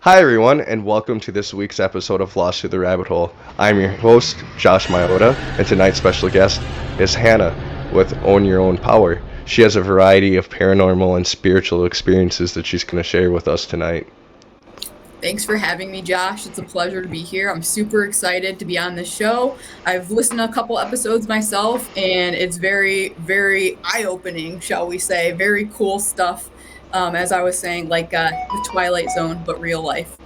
Hi, everyone, and welcome to this week's episode of Lost Through the Rabbit Hole. I'm your host, Josh Myota, and tonight's special guest is Hannah with Own Your Own Power. She has a variety of paranormal and spiritual experiences that she's going to share with us tonight. Thanks for having me, Josh. It's a pleasure to be here. I'm super excited to be on this show. I've listened to a couple episodes myself, and it's very, very eye-opening, shall we say. Very cool stuff, as I was saying, like the Twilight Zone, but real life.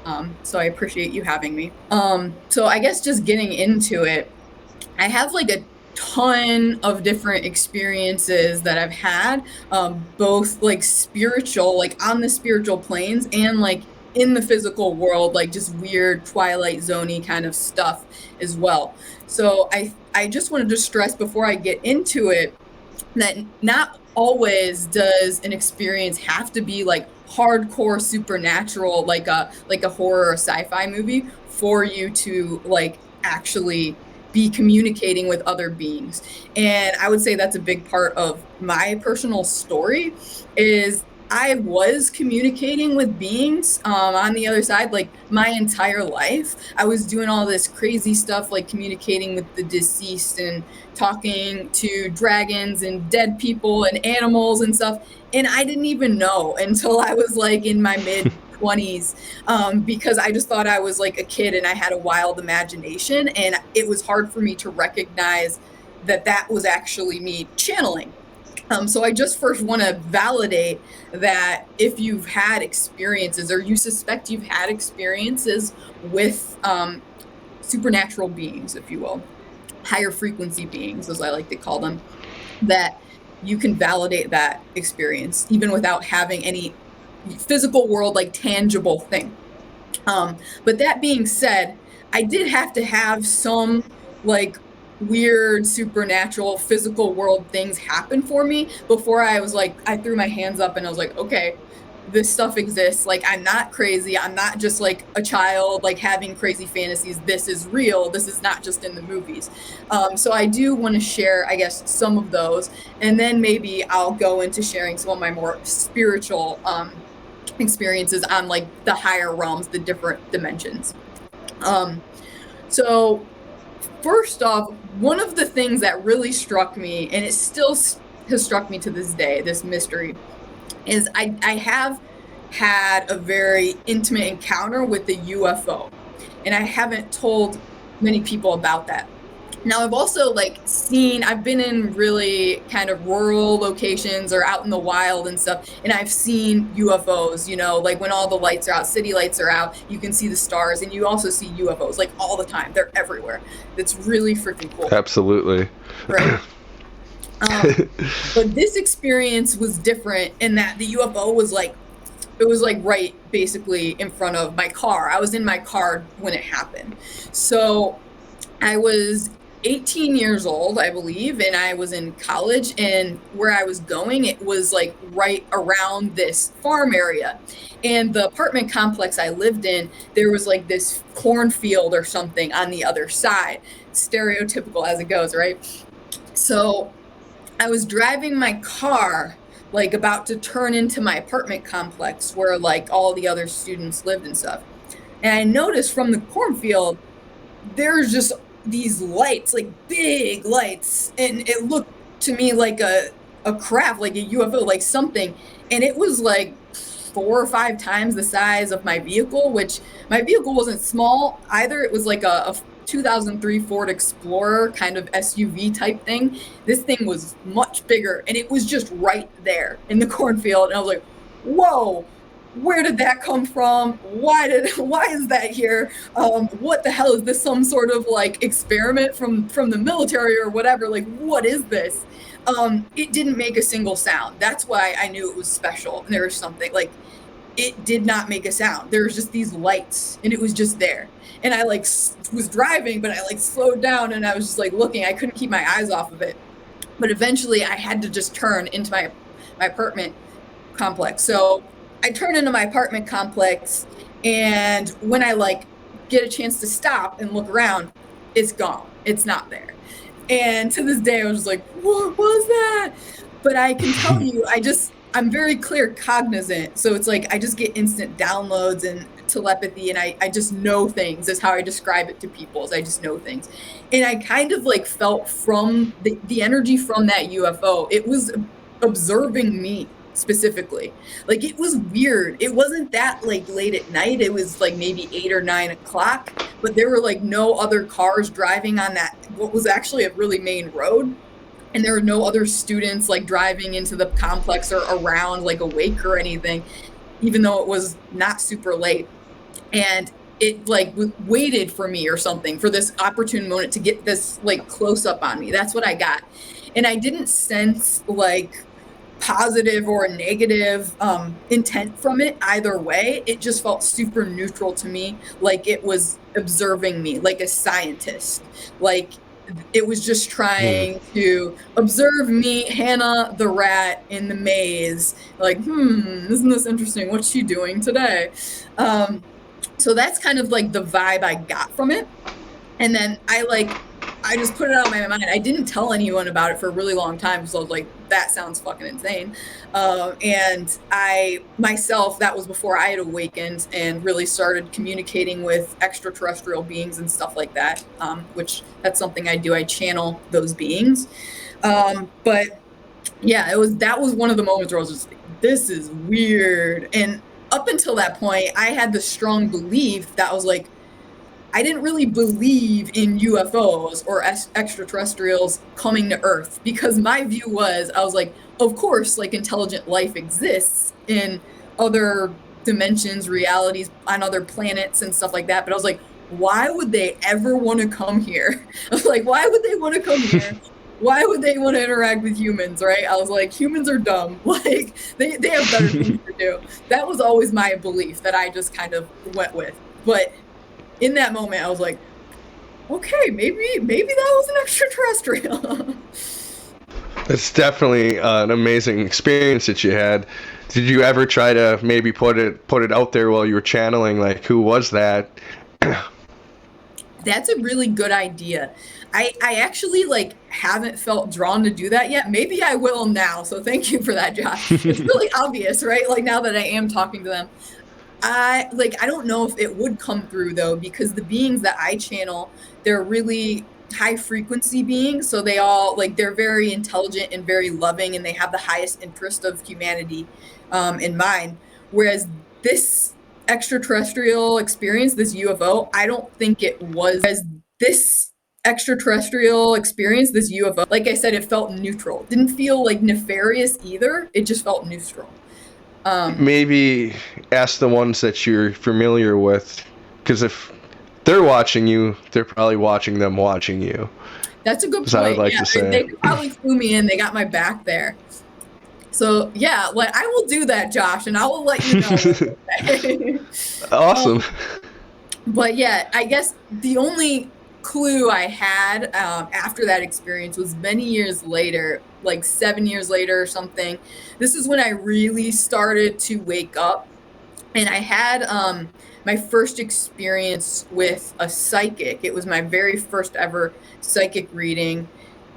So I appreciate you having me. So I guess just getting into it, I have like a ton of different experiences that I've had, both like spiritual, like on the spiritual planes, and like in the physical world, like just weird Twilight Zone-y kind of stuff as well. So I just wanted to stress before I get into it that not always does an experience have to be like hardcore supernatural, like a horror or sci-fi movie for you to like actually be communicating with other beings. And I would say that's a big part of my personal story is I was communicating with beings on the other side, like my entire life. I was doing all this crazy stuff, like communicating with the deceased and talking to dragons and dead people and animals and stuff. And I didn't even know until I was like in my mid 20s, because I just thought I was like a kid and I had a wild imagination. And it was hard for me to recognize that that was actually me channeling. So I just first want to validate that if you've had experiences or you suspect you've had experiences with supernatural beings, if you will, higher frequency beings, as I like to call them, that you can validate that experience even without having any physical world, like tangible thing. But that being said, I did have to have some like weird supernatural physical world things happen for me before I was like, I threw my hands up and I was like, okay, this stuff exists. Like, I'm not crazy. I'm not just like a child, like having crazy fantasies. This is real. This is not just in the movies. So I do want to share, I guess, some of those. And then maybe I'll go into sharing some of my more spiritual experiences on like the higher realms, the different dimensions. So first off, one of the things that really struck me, and it still has struck me to this day, this mystery, is I have had a very intimate encounter with the UFO, and I haven't told many people about that. Now, I've also like I've been in really kind of rural locations or out in the wild and stuff, and I've seen UFOs, like when all the lights are out, city lights are out, you can see the stars, and you also see UFOs like all the time. They're everywhere. It's really freaking cool. Absolutely. Right. But this experience was different in that the UFO was like, it was like right basically in front of my car. I was in my car when it happened. So I was 18 years old, I believe, and I was in college, and where I was going, it was like right around this farm area. And the apartment complex I lived in, there was like this cornfield or something on the other side. Stereotypical as it goes, right? So I was driving my car, like about to turn into my apartment complex where like all the other students lived and stuff. And I noticed from the cornfield, there's just these lights, like big lights, and it looked to me like a craft, like a UFO, like something. And it was like 4 or 5 times the size of my vehicle, which my vehicle wasn't small either. It was like a 2003 Ford Explorer kind of SUV type thing. This thing was much bigger, and it was just right there in the cornfield. And I was like, whoa, where did that come from? Why is that here? What the hell is this? Some sort of like experiment from the military or whatever? Like, what is this? It didn't make a single sound. That's why I knew it was special. And there was something like, it did not make a sound. There was just these lights, and it was just there. And I like was driving, but I like slowed down, and I was just like looking. I couldn't keep my eyes off of it. But eventually, I had to just turn into my apartment complex. So I turned into my apartment complex, and when I like get a chance to stop and look around, it's gone. It's not there. And to this day, I was just like, what was that? But I can tell you, I'm very clear cognizant. So it's like I just get instant downloads, and telepathy, and I just know things. Is how I describe it to people. Is I just know things, and I kind of like felt from the energy from that UFO. It was observing me specifically. Like, it was weird. It wasn't that like late at night. It was like maybe 8 or 9 o'clock, but there were like no other cars driving on that what was actually a really main road. And there were no other students like driving into the complex or around like awake or anything, even though it was not super late. And it like waited for me or something, for this opportune moment to get this like close up on me. That's what I got. And I didn't sense like positive or negative intent from it either way. It just felt super neutral to me, like it was observing me like a scientist. Like, it was just trying to observe me, Hannah the rat, in the maze. Like, isn't this interesting? What's she doing today? So that's kind of like the vibe I got from it. And then I just put it out of my mind. I didn't tell anyone about it for a really long time because I was like, that sounds fucking insane. And I myself, that was before I had awakened and really started communicating with extraterrestrial beings and stuff like that, which that's something I do. I channel those beings. But yeah, that was one of the moments where I was just like, this is weird. And up until that point, I had the strong belief that I was like, I didn't really believe in UFOs or extraterrestrials coming to Earth, because my view was, I was like, of course, like, intelligent life exists in other dimensions, realities, on other planets and stuff like that. But I was like, why would they ever want to come here? I was like, why would they want to come here? Why would they want to interact with humans, right? I was like, humans are dumb. Like, they have better things to do. That was always my belief that I just kind of went with. But in that moment, I was like, okay, maybe that was an extraterrestrial. It's definitely an amazing experience that you had. Did you ever try to maybe put it out there while you were channeling, like, who was that? That's a really good idea. I actually like haven't felt drawn to do that yet. Maybe I will now. So thank you for that, Josh. It's really obvious, right? Like, now that I am talking to them. I don't know if it would come through though, because the beings that I channel, they're really high frequency beings. So they all they're very intelligent and very loving, and they have the highest interest of humanity in mind. Whereas this extraterrestrial experience, this UFO, I don't think it was. As this extraterrestrial experience, this UFO, like I said, it felt neutral. Didn't feel like nefarious either. It just felt neutral. Maybe ask the ones that you're familiar with, because if they're watching you, they're probably watching them watching you. That's a good point. I would like to say. They could probably flew me in. They got my back there. So yeah, I will do that, Josh, and I will let you know. Awesome. But yeah, I guess the only clue I had after that experience was many years later, like 7 years later or something. This is when I really started to wake up, and I had my first experience with a psychic. It was my very first ever psychic reading.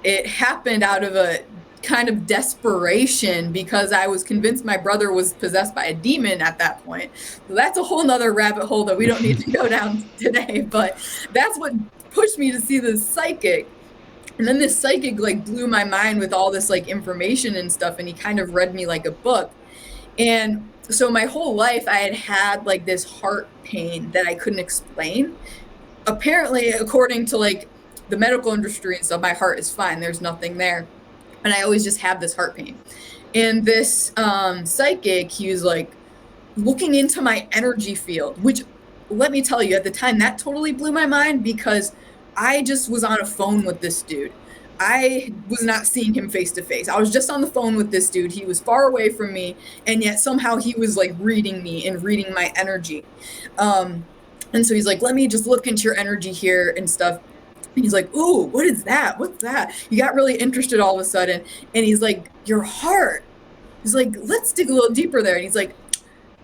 It happened out of a kind of desperation because I was convinced my brother was possessed by a demon at that point. So that's a whole nother rabbit hole that we don't need to go down today, but that's what pushed me to see this psychic. And then this psychic blew my mind with all this information and stuff, and he kind of read me like a book. And so my whole life I had this heart pain that I couldn't explain. Apparently, according to the medical industry and stuff, my heart is fine. There's nothing there. And I always just have this heart pain. And this psychic, he was looking into my energy field, which, let me tell you, at the time that totally blew my mind, because I just was on a phone with this dude. I was not seeing him face to face. I was just on the phone with this dude. He was far away from me, and yet somehow he was reading me and reading my energy. And so he's like, let me just look into your energy here and stuff. And he's like, ooh, what is that? What's that? He got really interested all of a sudden. And he's like, your heart. He's like, let's dig a little deeper there. And he's like,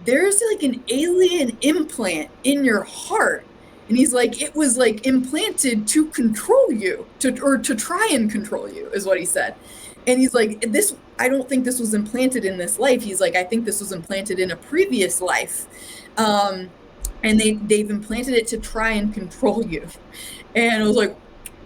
there's an alien implant in your heart. And he's like, it was implanted to control you, or to try and control you, is what he said. And he's like, I don't think this was implanted in this life. He's like, I think this was implanted in a previous life. and they've implanted it to try and control you. And I was like,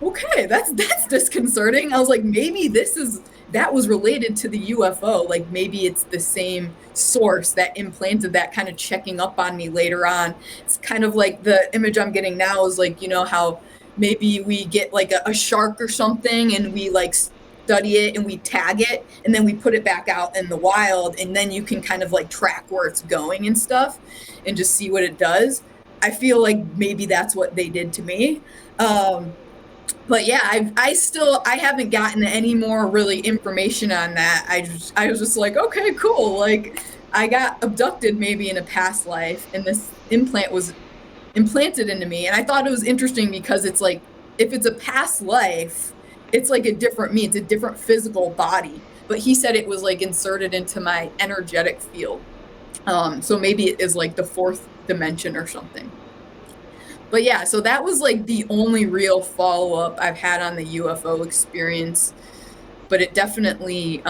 okay, that's disconcerting. I was like, maybe that was related to the UFO. Like maybe it's the same source that implanted that, kind of checking up on me later on. It's kind of like the image I'm getting now is like, how maybe we get like a shark or something and we like study it and we tag it and then we put it back out in the wild, and then you can kind of like track where it's going and stuff and just see what it does. I feel like maybe that's what they did to me. But yeah, I haven't gotten any more really information on that. I was just like, okay, cool. Like I got abducted maybe in a past life, and this implant was implanted into me. And I thought it was interesting because it's like, if it's a past life, it's like a different me. It's a different physical body. But he said it was like inserted into my energetic field. So maybe it is like the fourth dimension or something. But yeah, so that was like the only real follow-up I've had on the UFO experience. But it definitely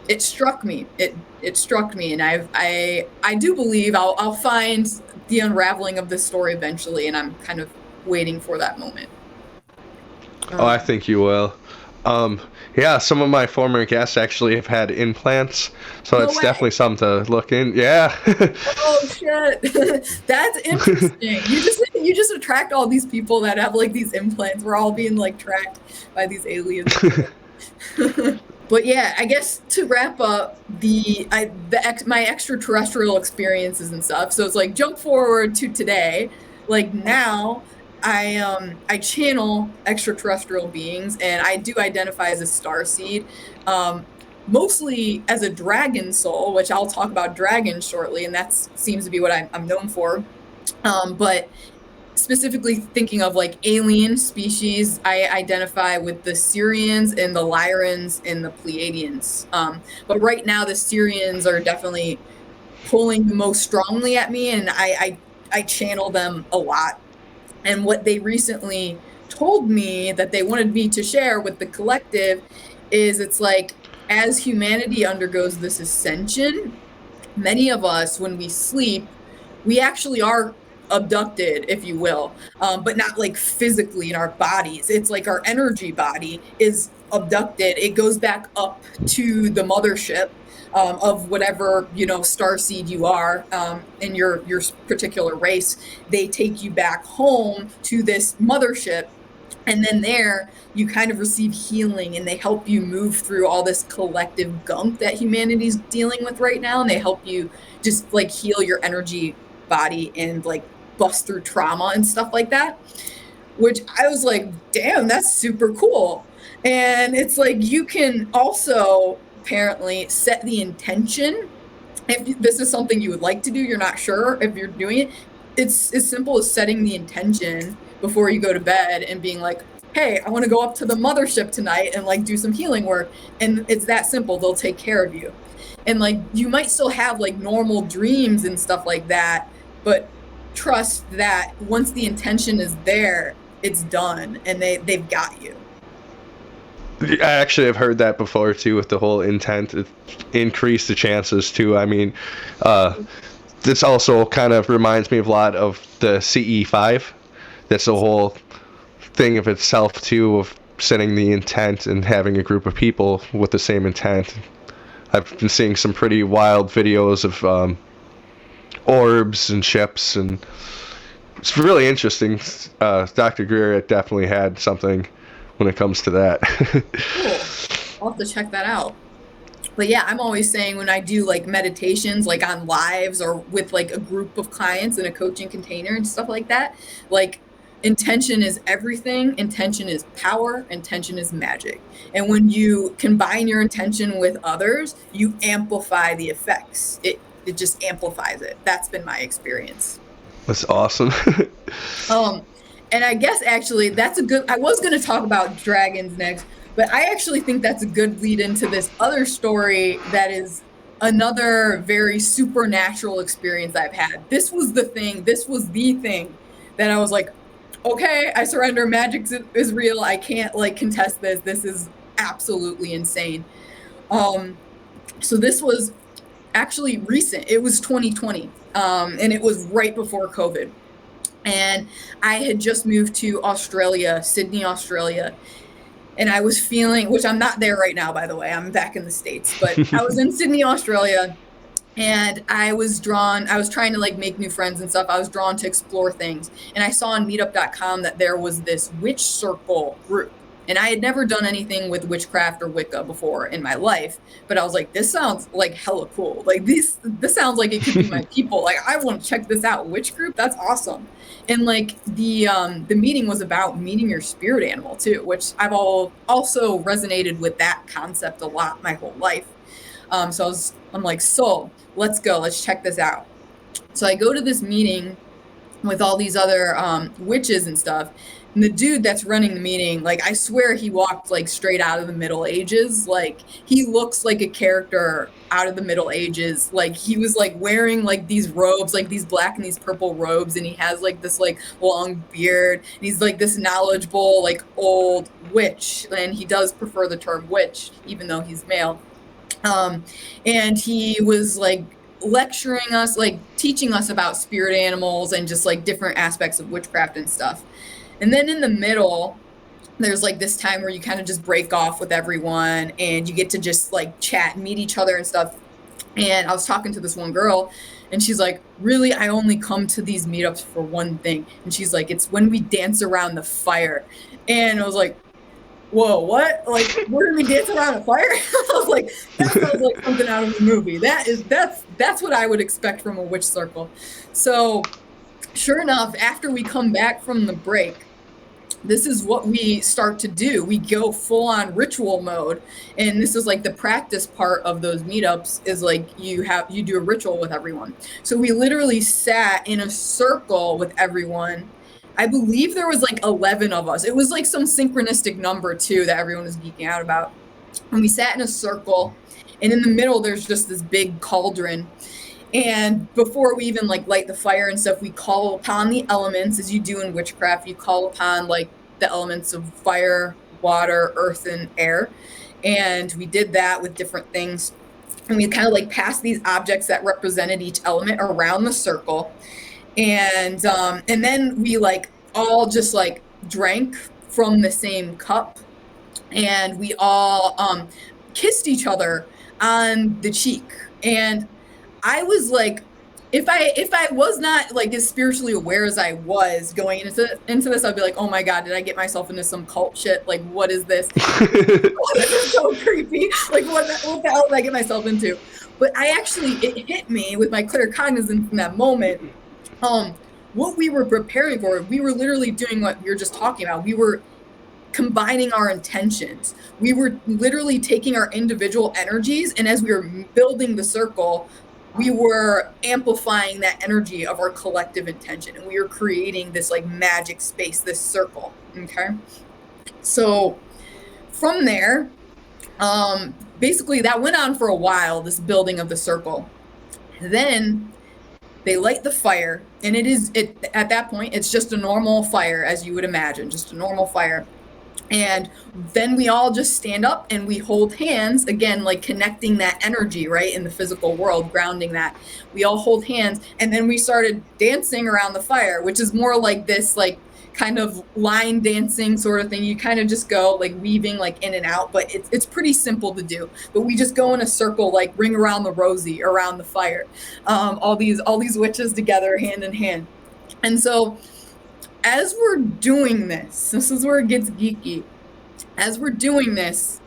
it struck me. It struck me, and I do believe I'll find the unraveling of this story eventually, and I'm kind of waiting for that moment. Oh, I think you will. Yeah, some of my former guests actually have had implants, so No it's way. definitely something to look in. Yeah. Oh shit, that's interesting. You just attract all these people that have like these implants. We're all being like tracked by these aliens. But yeah, I guess to wrap up my extraterrestrial experiences and stuff. So it's like jump forward to today. Like now, I channel extraterrestrial beings, and I do identify as a starseed, mostly as a dragon soul, which I'll talk about dragons shortly, and that seems to be what I'm known for. But specifically thinking of like alien species, I identify with the Syrians and the Lyrans and the Pleiadians. But right now, the Syrians are definitely pulling the most strongly at me, and I channel them a lot. And what they recently told me that they wanted me to share with the collective is it's like, as humanity undergoes this ascension, many of us, when we sleep, we actually are abducted, if you will, but not like physically in our bodies. It's like our energy body is abducted. It goes back up to the mothership of whatever starseed you are in your particular race. They take you back home to this mothership, and then there you kind of receive healing, and they help you move through all this collective gunk that humanity's dealing with right now, and they help you just like heal your energy body and like bust through trauma and stuff like that, which I was like, damn, that's super cool. And it's like, you can also apparently set the intention. If this is something you would like to do, you're not sure if you're doing it, it's as simple as setting the intention before you go to bed and being like, hey, I want to go up to the mothership tonight and like do some healing work. And it's that simple. They'll take care of you. And like, you might still have like normal dreams and stuff like that, but trust that once the intention is there, it's done, and they've got you. I actually have heard that before too, with the whole intent increase the chances too. I mean, this also kind of reminds me of a lot of the CE5. That's the whole thing of itself too, of setting the intent and having a group of people with the same intent. I've been seeing some pretty wild videos of orbs and ships, and it's really interesting. Dr. Greer definitely had something when it comes to that. Cool. I'll have to check that out. But yeah, I'm always saying when I do like meditations, like on lives or with like a group of clients in a coaching container and stuff like that, like intention is everything. Intention is power. Intention is magic. And when you combine your intention with others, you amplify the effects. It just amplifies it. That's been my experience. That's awesome. And I guess actually I was going to talk about dragons next, but I actually think that's a good lead into this other story that is another very supernatural experience I've had. This was the thing that I was like, okay, I surrender. Magic is real. I can't like contest this. This is absolutely insane. So this was actually recent. It was 2020, and it was right before COVID. And I had just moved to Australia, Sydney, Australia. And I was feeling, which I'm not there right now, by the way, I'm back in the States, but I was in Sydney, Australia, and I was trying to like make new friends and stuff. I was drawn to explore things. And I saw on meetup.com that there was this witch circle group. And I had never done anything with witchcraft or Wicca before in my life, but I was like, this sounds like hella cool. Like this sounds like it could be my people. Like I want to check this out. Witch group, that's awesome. And like the meeting was about meeting your spirit animal too, which I've also resonated with that concept a lot my whole life. So I'm like, so let's go, let's check this out. So I go to this meeting with all these other witches and stuff. And the dude that's running the meeting, like, I swear he walked like straight out of the Middle Ages. Like, he looks like a character out of the Middle Ages. Like, he was like wearing like these robes, like these black and these purple robes, and he has like this like long beard. And he's like this knowledgeable, like old witch. And he does prefer the term witch, even though he's male. And he was like lecturing us, like teaching us about spirit animals and just like different aspects of witchcraft and stuff. And then in the middle, there's like this time where you kind of just break off with everyone and you get to just like chat and meet each other and stuff. And I was talking to this one girl and she's like, really, I only come to these meetups for one thing. And she's like, it's when we dance around the fire. And I was like, whoa, what? Like, where did we dance around a fire? I was like, that sounds like something out of a movie. That's what I would expect from a witch circle. So sure enough, after we come back from the break, this is what we start to do. We go full on ritual mode. And this is like the practice part of those meetups is like you do a ritual with everyone. So we literally sat in a circle with everyone. I believe there was like 11 of us. It was like some synchronistic number too that everyone was geeking out about. And we sat in a circle, and in the middle there's just this big cauldron. And before we even like light the fire and stuff, we call upon the elements, as you do in witchcraft. You call upon like the elements of fire, water, earth, and air. And we did that with different things. And we kind of like passed these objects that represented each element around the circle. And then we like all just like drank from the same cup, and we all kissed each other on the cheek. And I was like, if I was not like as spiritually aware as I was going into this, I'd be like, oh my God, did I get myself into some cult shit? Like, what is this? This is so creepy. Like, what the hell did I get myself into? But it hit me with my clear cognizance in that moment. What we were preparing for, we were literally doing what we were just talking about. We were combining our intentions. We were literally taking our individual energies, and as we were building the circle, we were amplifying that energy of our collective intention, and we were creating this like magic space, this circle. Okay. So from there, basically that went on for a while, this building of the circle. Then they light the fire, and at that point, it's just a normal fire, as you would imagine, just a normal fire. And then we all just stand up and we hold hands, again, like connecting that energy, right, in the physical world, grounding that. We all hold hands, and then we started dancing around the fire, which is more like this, like, kind of line dancing sort of thing. You kind of just go like weaving like in and out, but it's pretty simple to do. But we just go in a circle, like ring around the rosy around the fire. All these witches together, hand in hand. And so as we're doing this is where it gets geeky. As we're doing this,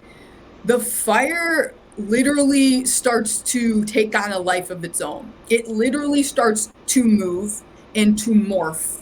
the fire literally starts to take on a life of its own. It literally starts to move and to morph.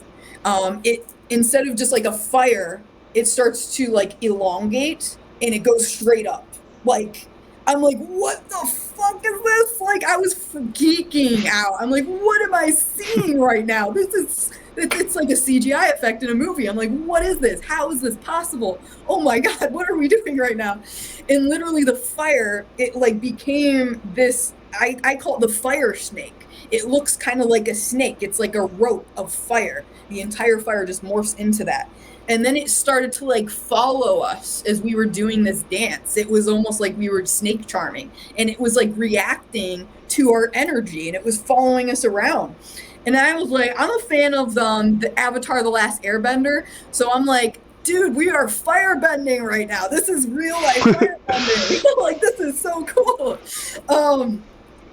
Instead of just like a fire, it starts to like elongate and it goes straight up. Like, I'm like, what the fuck is this? Like, I was geeking out. I'm like, what am I seeing right now? It's like a CGI effect in a movie. I'm like, what is this? How is this possible? Oh my God, what are we doing right now? And literally the fire, it like became this, I call it the fire snake. It looks kind of like a snake. It's like a rope of fire. The entire fire just morphs into that. And then it started to like follow us as we were doing this dance. It was almost like we were snake charming, and it was like reacting to our energy, and it was following us around. And I was like, I'm a fan of the Avatar: The Last Airbender, so I'm like, dude, we are firebending right now. This is real life firebending. Like, this is so cool.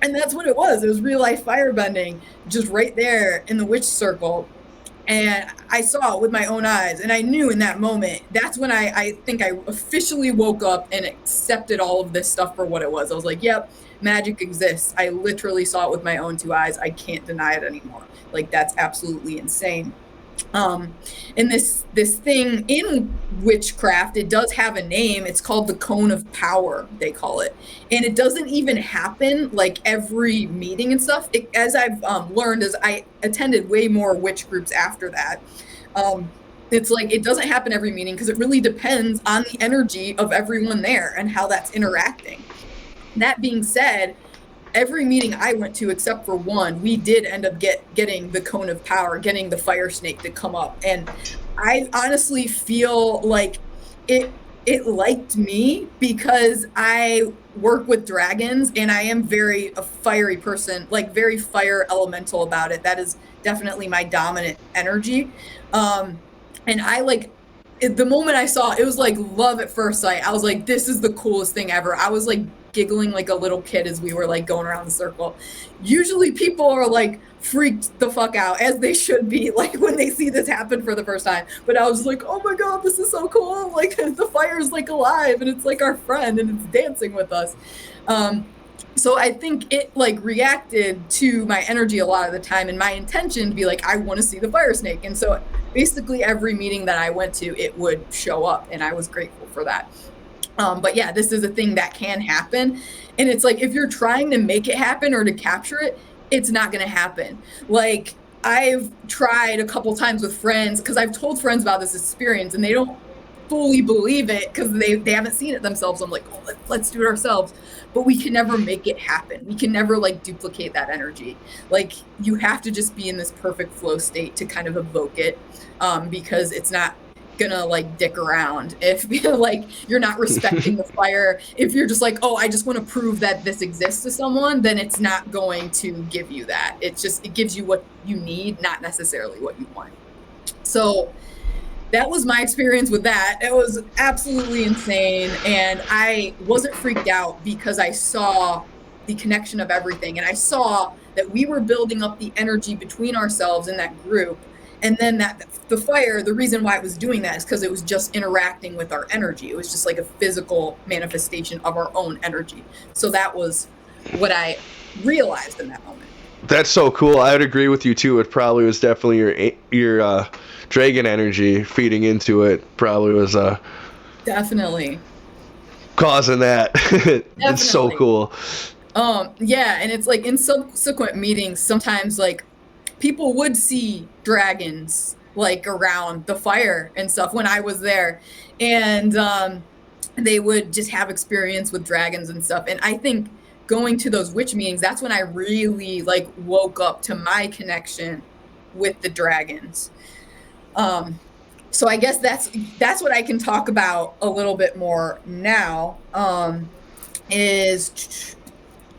And that's what it was. It was real life firebending, just right there in the witch circle. And I saw it with my own eyes, and I knew in that moment, that's when I think I officially woke up and accepted all of this stuff for what it was. I was like, yep, magic exists. I literally saw it with my own two eyes. I can't deny it anymore. Like, that's absolutely insane. And this thing in witchcraft, it does have a name. It's called the cone of power, they call it. And it doesn't even happen like every meeting and stuff. As I've learned, as I attended way more witch groups after that, it's like it doesn't happen every meeting because it really depends on the energy of everyone there and how that's interacting. That being said, every meeting I went to, except for one, we did end up getting the cone of power, getting the fire snake to come up. And I honestly feel like it liked me because I work with dragons and I am very a fiery person, like very fire elemental about it. That is definitely my dominant energy. And I like the moment I saw it, it was like love at first sight. I was like, this is the coolest thing ever. I was like giggling like a little kid as we were like going around the circle. Usually people are like freaked the fuck out, as they should be, like when they see this happen for the first time. But I was like, oh my god, this is so cool. Like the fire is like alive and it's like our friend and it's dancing with us. So I think it like reacted to my energy a lot of the time, and my intention to be like, I want to see the fire snake. And so basically every meeting that I went to, it would show up, and I was grateful for that. But yeah, this is a thing that can happen. And it's like, if you're trying to make it happen or to capture it, it's not going to happen. Like, I've tried a couple times with friends because I've told friends about this experience and they don't fully believe it because they haven't seen it themselves. I'm like, oh, let's do it ourselves. But we can never make it happen. We can never like duplicate that energy. Like, you have to just be in this perfect flow state to kind of evoke it, because it's not gonna like dick around if like you're not respecting the fire. If you're just like, oh, I just want to prove that this exists to someone, then it's not going to give you that. It's just, it gives you what you need, not necessarily what you want. So that was my experience with that. It was absolutely insane, and I wasn't freaked out because I saw the connection of everything, and I saw that we were building up the energy between ourselves in that group. And then that the fire, the reason why it was doing that is because it was just interacting with our energy. It was just like a physical manifestation of our own energy. So that was what I realized in that moment. That's so cool. I would agree with you too. It probably was definitely your dragon energy feeding into it. Probably was Definitely causing that. It's so cool. Yeah, and it's like in subsequent meetings, sometimes like people would see dragons like around the fire and stuff when I was there, and they would just have experience with dragons and stuff. And I think going to those witch meetings, that's when I really like woke up to my connection with the dragons. So I guess that's what I can talk about a little bit more now, is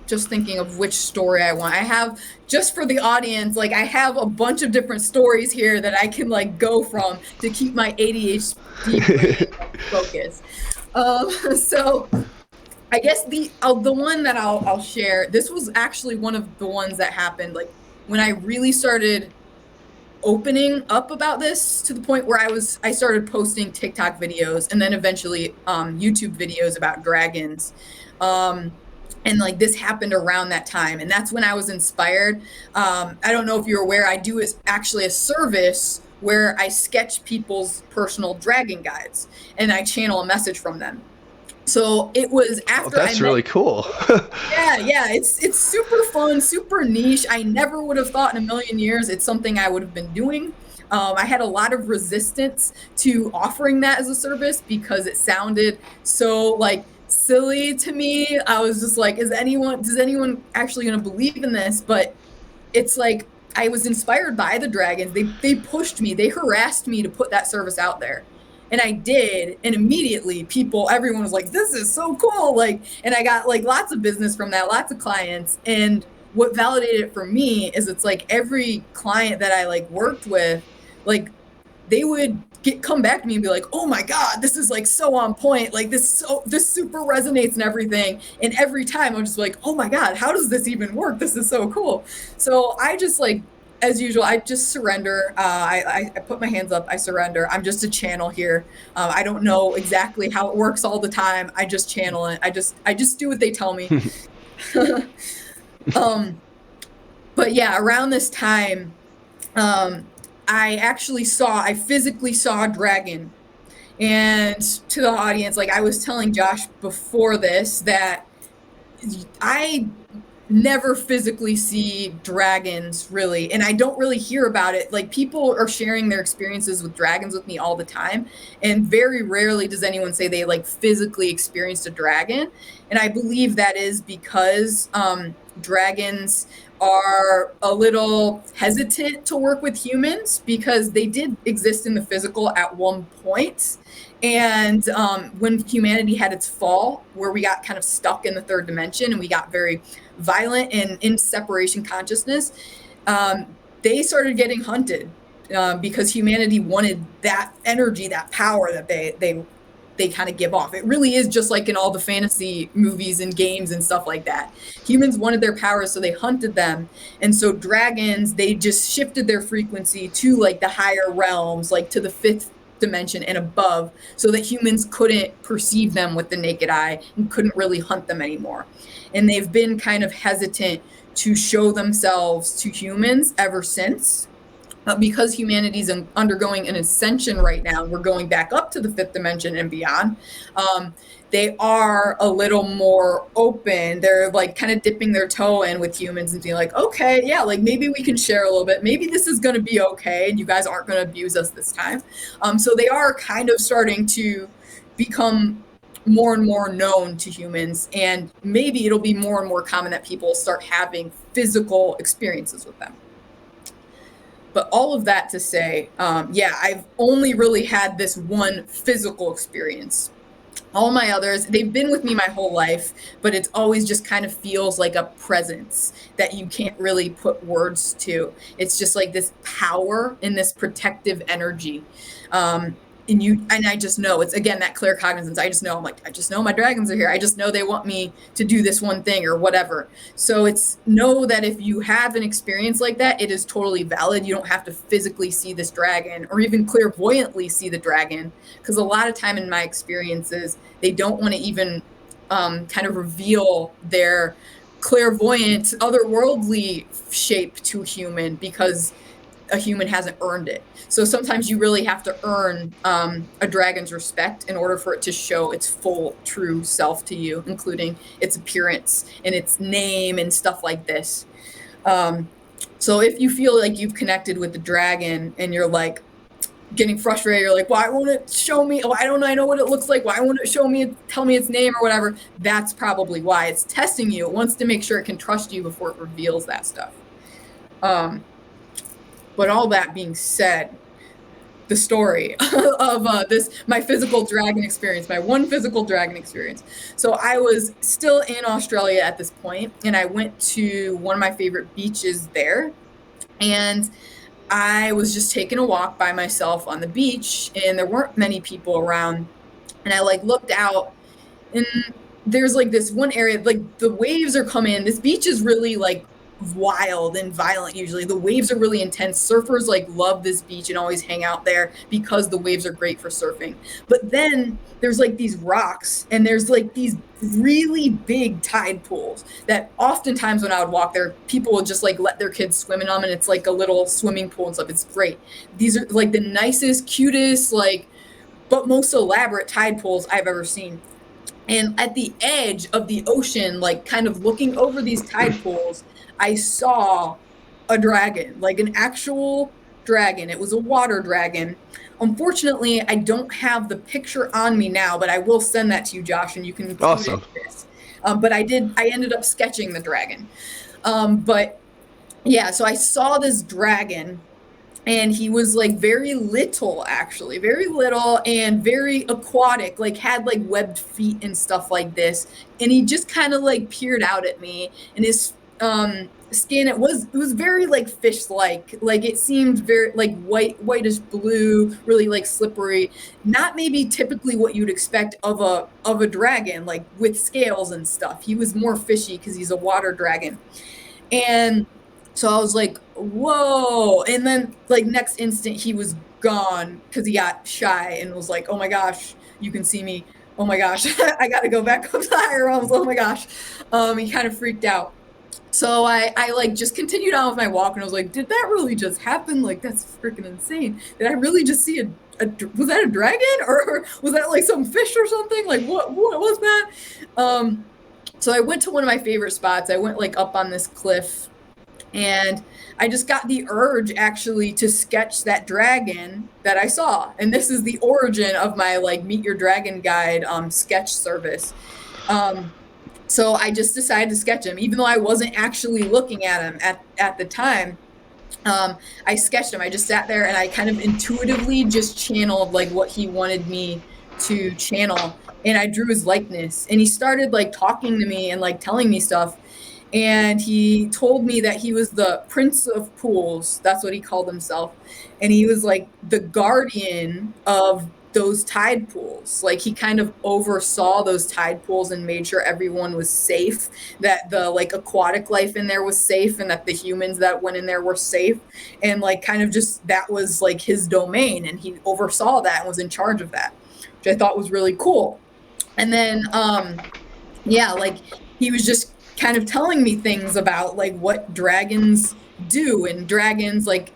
just thinking of which story I want. I have, just for the audience, like I have a bunch of different stories here that I can like go from to keep my ADHD focus. So I guess the one that I'll share, this was actually one of the ones that happened like when I really started opening up about this, to the point where I started posting TikTok videos and then eventually YouTube videos about dragons. And like this happened around that time, and that's when I was inspired. I don't know if you're aware, I do actually a service where I sketch people's personal dragon guides and I channel a message from them. So it was after that's really cool. Yeah, it's super fun, super niche. I never would have thought in a million years it's something I would have been doing. I had a lot of resistance to offering that as a service because it sounded so like silly to me. I was just like, is anyone actually going to believe in this? But it's like, I was inspired by the dragons. They pushed me, they harassed me to put that service out there. And I did, and immediately everyone was like, this is so cool. Like, and I got like lots of business from that, lots of clients. And what validated it for me is it's like every client that I like worked with, like they would come back to me and be like, oh my God, this is like so on point. Like this super resonates and everything. And every time I'm just like, oh my God, how does this even work? This is so cool. So I just like, as usual, I just surrender. I put my hands up. I surrender. I'm just a channel here. I don't know exactly how it works all the time. I just channel it. I just do what they tell me. But yeah, around this time, I physically saw a dragon. And to the audience, like I was telling Josh before this, that I never physically see dragons really, and I don't really hear about it. Like people are sharing their experiences with dragons with me all the time, and very rarely does anyone say they like physically experienced a dragon. And I believe that is because dragons are a little hesitant to work with humans because they did exist in the physical at one point. And when humanity had its fall, where we got kind of stuck in the third dimension and we got very violent and in separation consciousness, they started getting hunted because humanity wanted that energy, that power that they kind of give off. It really is just like in all the fantasy movies and games and stuff like that. Humans wanted their powers, so they hunted them. And so dragons, they just shifted their frequency to like the higher realms, like to the fifth dimension and above, so that humans couldn't perceive them with the naked eye and couldn't really hunt them anymore. And they've been kind of hesitant to show themselves to humans ever since. Because humanity's undergoing an ascension right now, we're going back up to the fifth dimension and beyond. They are a little more open. They're like kind of dipping their toe in with humans and being like, okay, yeah, like maybe we can share a little bit. Maybe this is going to be okay, and you guys aren't going to abuse us this time. So they are kind of starting to become more and more known to humans, and maybe it'll be more and more common that people start having physical experiences with them. But all of that to say, yeah, I've only really had this one physical experience. All my others, they've been with me my whole life, but it's always just kind of feels like a presence that you can't really put words to. It's just like this power and this protective energy. And I just know it's, again, that clear cognizance. I just know, I'm like, I just know my dragons are here. I just know they want me to do this one thing or whatever. So it's know that if you have an experience like that, it is totally valid. You don't have to physically see this dragon or even clairvoyantly see the dragon, because a lot of time in my experiences, they don't want to even kind of reveal their clairvoyant, otherworldly shape to a human because a human hasn't earned it. So sometimes you really have to earn a dragon's respect in order for it to show its full, true self to you, including its appearance and its name and stuff like this. So if you feel like you've connected with the dragon and you're like getting frustrated, you're like, why won't it show me? Why don't I know what it looks like? Why won't it show me, tell me its name or whatever? That's probably why. It's testing you. It wants to make sure it can trust you before it reveals that stuff. But all that being said, the story of my physical dragon experience, my one physical dragon experience. So I was still in Australia at this point, and I went to one of my favorite beaches there, and I was just taking a walk by myself on the beach, and there weren't many people around, and I like looked out, and there's like this one area, like the waves are coming in. This beach is really like wild and violent. Usually the waves are really intense. Surfers like love this beach and always hang out there because the waves are great for surfing. But then there's like these rocks, and there's like these really big tide pools that oftentimes when I would walk there, people would just like let their kids swim in them, and it's like a little swimming pool and stuff. It's great. These are like the nicest, cutest, like, but most elaborate tide pools I've ever seen. And at the edge of the ocean, like kind of looking over these tide pools, I saw a dragon, like an actual dragon. It was a water dragon. Unfortunately, I don't have the picture on me now, but I will send that to you, Josh, and you can include Awesome. it in this. But I ended up sketching the dragon. But yeah, so I saw this dragon, and he was like very little, actually, very little and very aquatic, like had like webbed feet and stuff like this. And he just kind of like peered out at me, and his skin. It was very like fish-like. Like it seemed very like whitish blue, really like slippery. Not maybe typically what you'd expect of a dragon, like with scales and stuff. He was more fishy because he's a water dragon. And so I was like, whoa. And then like next instant he was gone because he got shy and was like, oh my gosh, you can see me. Oh my gosh, I gotta go back up to the higher realms. Oh my gosh. He kind of freaked out. So I like just continued on with my walk and I was like, did that really just happen? Like that's freaking insane. Did I really just see was that a dragon or was that like some fish or something? Like what was that? So I went to one of my favorite spots. I went like up on this cliff and I just got the urge actually to sketch that dragon that I saw. And this is the origin of my like Meet Your Dragon Guide sketch service. So I just decided to sketch him, even though I wasn't actually looking at him at the time. I sketched him. I just sat there and I kind of intuitively just channeled like what he wanted me to channel. And I drew his likeness. And he started like talking to me and like telling me stuff. And he told me that he was the Prince of Pools. That's what he called himself. And he was like the guardian of those tide pools. Like he kind of oversaw those tide pools and made sure everyone was safe, that the like aquatic life in there was safe and that the humans that went in there were safe. And like kind of just that was like his domain and he oversaw that and was in charge of that, which I thought was really cool. And then yeah, like he was just kind of telling me things about like what dragons do. And dragons, like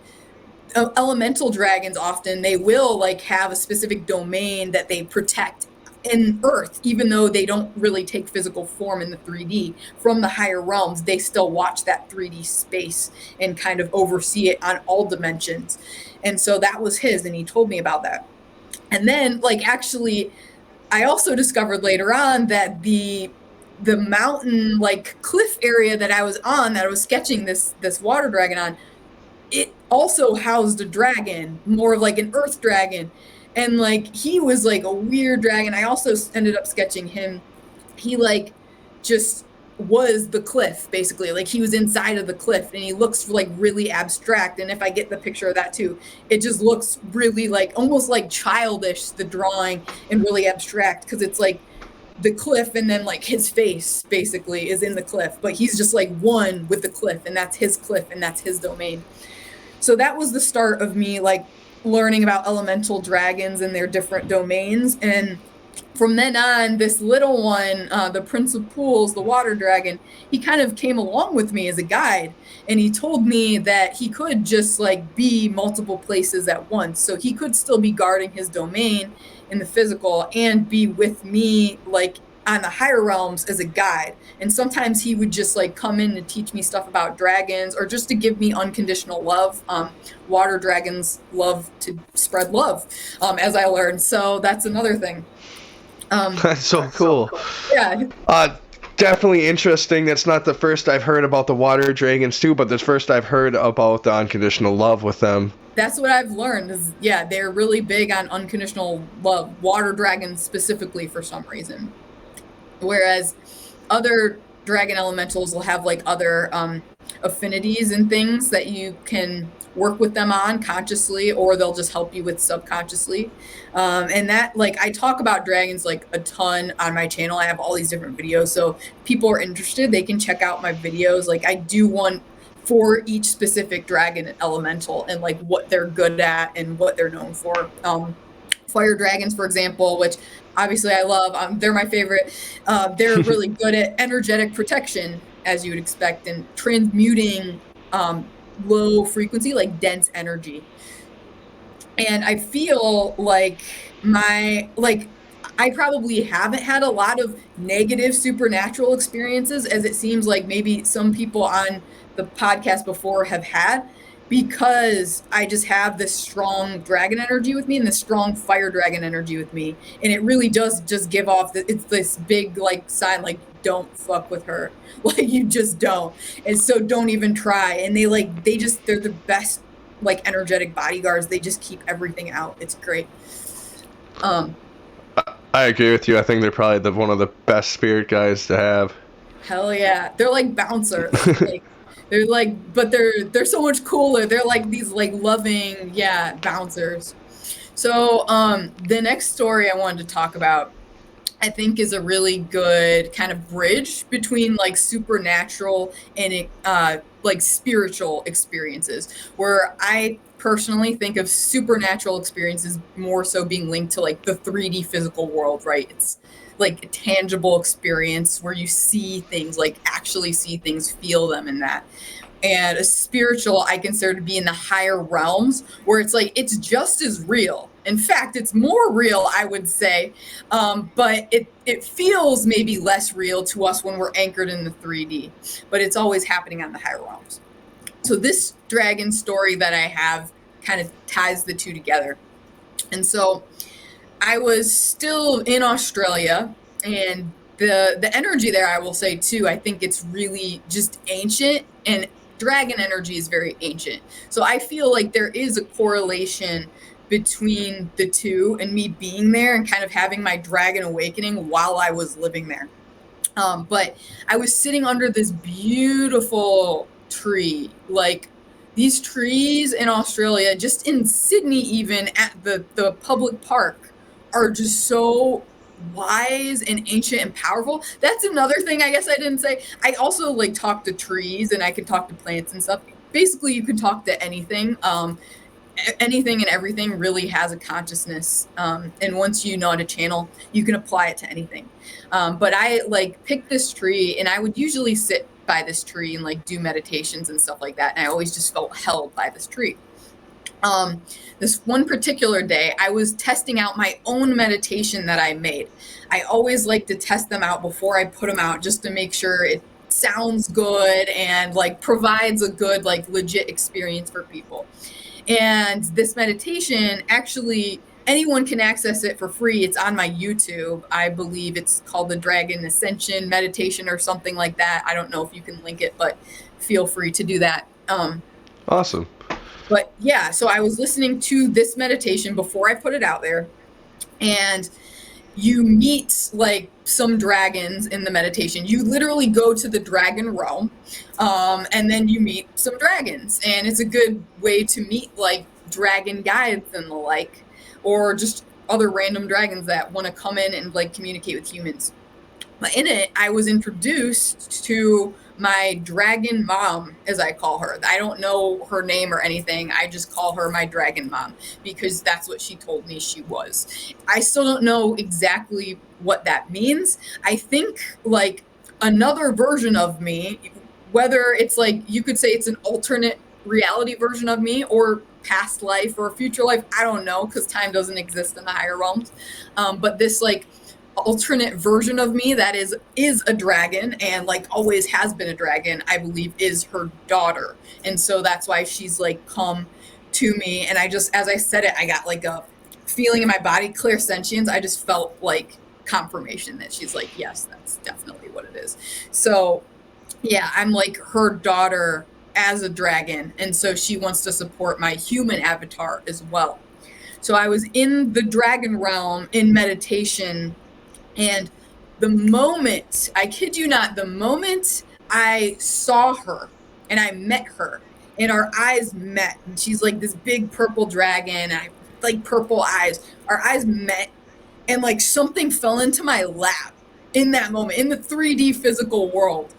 elemental dragons, often they will like have a specific domain that they protect in Earth, even though they don't really take physical form in the 3D. From the higher realms, they still watch that 3D space and kind of oversee it on all dimensions. And so that was his, and he told me about that. And then like actually I also discovered later on that the mountain like cliff area that I was on, that I was sketching this water dragon on, it also housed a dragon, more like an earth dragon. And like he was like a weird dragon. I also ended up sketching him. He like just was the cliff basically. Like he was inside of the cliff and he looks like really abstract. And if I get the picture of that too, it just looks really like almost like childish, the drawing, and really abstract because it's like the cliff and then like his face basically is in the cliff, but he's just like one with the cliff and that's his cliff and that's his domain. So that was the start of me like learning about elemental dragons and their different domains. And from then on, this little one, the Prince of Pools, the water dragon, he kind of came along with me as a guide. And he told me that he could just like be multiple places at once. So he could still be guarding his domain in the physical and be with me like on the higher realms as a guide. And sometimes he would just like come in and teach me stuff about dragons or just to give me unconditional love. Water dragons love to spread love, as I learned. So that's another thing. That's so cool. Yeah. Definitely interesting. That's not the first I've heard about the water dragons too, but the first I've heard about the unconditional love with them. That's what I've learned is, yeah, they're really big on unconditional love, water dragons specifically for some reason. Whereas other dragon elementals will have like other affinities and things that you can work with them on consciously, or they'll just help you with subconsciously. And that, like, I talk about dragons like a ton on my channel. I have all these different videos. So if people are interested, they can check out my videos. Like I do one for each specific dragon elemental and like what they're good at and what they're known for. Fire dragons, for example, which obviously I love. They're my favorite. They're really good at energetic protection, as you would expect, and transmuting low frequency, like dense energy. And I feel like I probably haven't had a lot of negative supernatural experiences, as it seems like maybe some people on the podcast before have had, because I just have this strong dragon energy with me and this strong fire dragon energy with me. And it really does just give off, it's this big like sign, like, don't fuck with her. Like you just don't. And so don't even try. And they're the best like energetic bodyguards. They just keep everything out. It's great. I agree with you. I think they're probably one of the best spirit guys to have. Hell yeah. They're like bouncers. Like they're like, but they're so much cooler. They're like these like loving, yeah, bouncers. So the next story I wanted to talk about, I think, is a really good kind of bridge between like supernatural and like spiritual experiences, where I personally think of supernatural experiences more so being linked to like the 3D physical world, right? It's like a tangible experience where you see things, like actually see things, feel them, and that. And a spiritual I consider to be in the higher realms, where it's like it's just as real. In fact, it's more real, I would say, but it feels maybe less real to us when we're anchored in the 3D. But it's always happening on the higher realms. So this dragon story that I have kind of ties the two together. And so I was still in Australia, and the energy there, I will say too, I think it's really just ancient, and dragon energy is very ancient. So I feel like there is a correlation between the two and me being there and kind of having my dragon awakening while I was living there. But I was sitting under this beautiful tree, like these trees in Australia, just in Sydney, even at the public park, are just so wise and ancient and powerful. That's another thing I guess I didn't say. I also like talk to trees, and I can talk to plants and stuff. Basically, you can talk to anything. Anything and everything really has a consciousness, and once you know how to channel, you can apply it to anything. But I like picked this tree, and I would usually sit by this tree and like do meditations and stuff like that, and I always just felt held by this tree. This one particular day, I was testing out my own meditation that I made. I always like to test them out before I put them out, just to make sure it sounds good and like provides a good like legit experience for people. And this meditation, actually, anyone can access it for free. It's on my YouTube. I believe it's called the Dragon Ascension Meditation or something like that. I don't know if you can link it, but feel free to do that. Awesome. But yeah, so I was listening to this meditation before I put it out there, and you meet like some dragons in the meditation. You literally go to the dragon realm, and then you meet some dragons, and it's a good way to meet like dragon guides and the like, or just other random dragons that want to come in and like communicate with humans. But in it, I was introduced to my dragon mom, as I call her. I don't know her name or anything. I just call her my dragon mom because that's what she told me she was. I still don't know exactly what that means. I think like another version of me, whether it's like you could say it's an alternate reality version of me or past life or future life, I don't know, because time doesn't exist in the higher realms. But this like alternate version of me that is a dragon, and like always has been a dragon, I believe is her daughter. And so that's why she's like come to me, and I just, as I said it, I got like a feeling in my body, clairsentience. I just felt like confirmation that she's like, yes, that's definitely what it is. So yeah, I'm like her daughter as a dragon, and so she wants to support my human avatar as well. So I was in the dragon realm in meditation, and the moment, I kid you not, the moment I saw her and I met her and our eyes met, and she's like this big purple dragon, and I like purple eyes, our eyes met, and like something fell into my lap in that moment in the 3D physical world.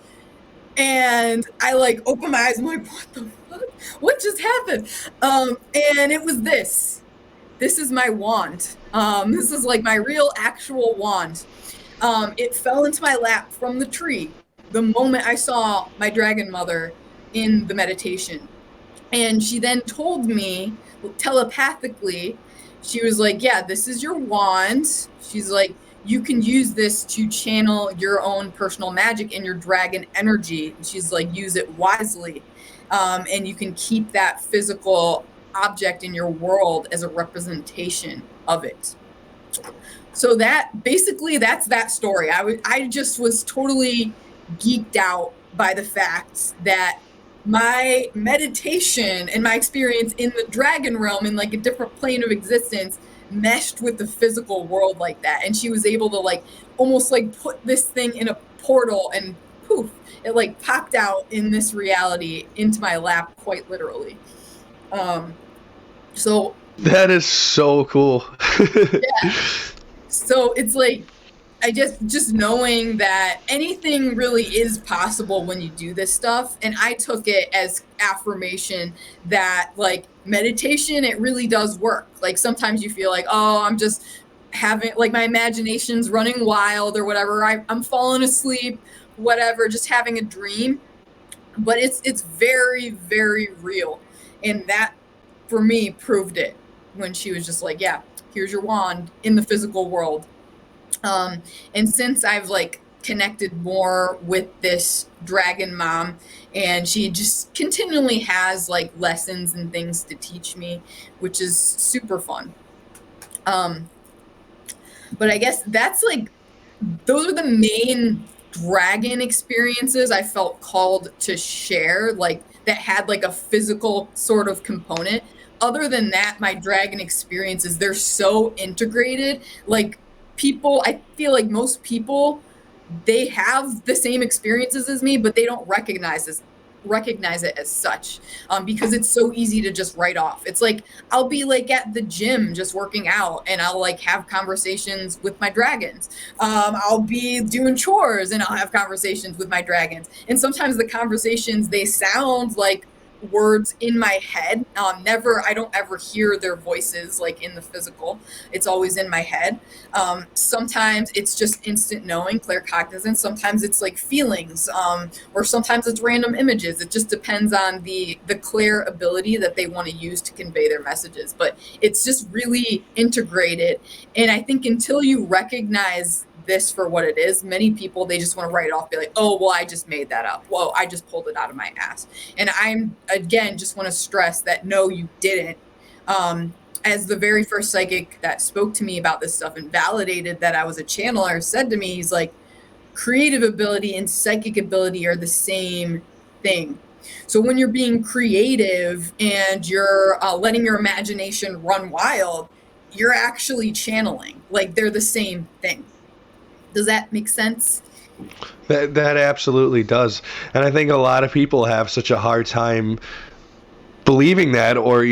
And I like opened my eyes. I'm like, what the fuck? What just happened? And it was this. This is my wand. This is like my real actual wand. It fell into my lap from the tree the moment I saw my dragon mother in the meditation. And she then told me telepathically, she was like, yeah, this is your wand. She's like, you can use this to channel your own personal magic and your dragon energy. She's like, use it wisely. And you can keep that physical object in your world as a representation of it. So that basically, that's that story. I just was totally geeked out by the fact that my meditation and my experience in the dragon realm, in like a different plane of existence, meshed with the physical world like that. And she was able to like almost like put this thing in a portal and poof, it like popped out in this reality into my lap, quite literally. So That is so cool. yeah, so it's like I just knowing that anything really is possible when you do this stuff. And I took it as affirmation that like meditation, it really does work. Like sometimes you feel like, oh, I'm just having like my imagination's running wild or whatever. I'm falling asleep, whatever, just having a dream. But it's very, very real. And that for me proved it when she was just like, yeah, here's your wand in the physical world. And since I've like connected more with this dragon mom, and she just continually has like lessons and things to teach me, which is super fun. Um, but I guess that's like those are the main dragon experiences I felt called to share, like that had like a physical sort of component. Other than that, my dragon experiences, they're so integrated. Like people, I feel like most people, they have the same experiences as me, but they don't recognize it as such, because it's so easy to just write off. It's like I'll be like at the gym just working out and I'll like have conversations with my dragons. I'll be doing chores and I'll have conversations with my dragons, and sometimes the conversations, they sound like words in my head. I don't ever hear their voices like in the physical. It's always in my head. Sometimes it's just instant knowing, claircognizance. Sometimes it's like feelings, or sometimes it's random images. It just depends on the clear ability that they want to use to convey their messages. But it's just really integrated. And I think until you recognize this for what it is, many people, they just want to write it off, be like, oh, well, I just made that up. Well, I just pulled it out of my ass. And I'm, again, just want to stress that no, you didn't. As the very first psychic that spoke to me about this stuff and validated that I was a channeler said to me, he's like, creative ability and psychic ability are the same thing. So when you're being creative and you're letting your imagination run wild, you're actually channeling. Like they're the same thing. Does that make sense? That absolutely does. And I think a lot of people have such a hard time believing that, or,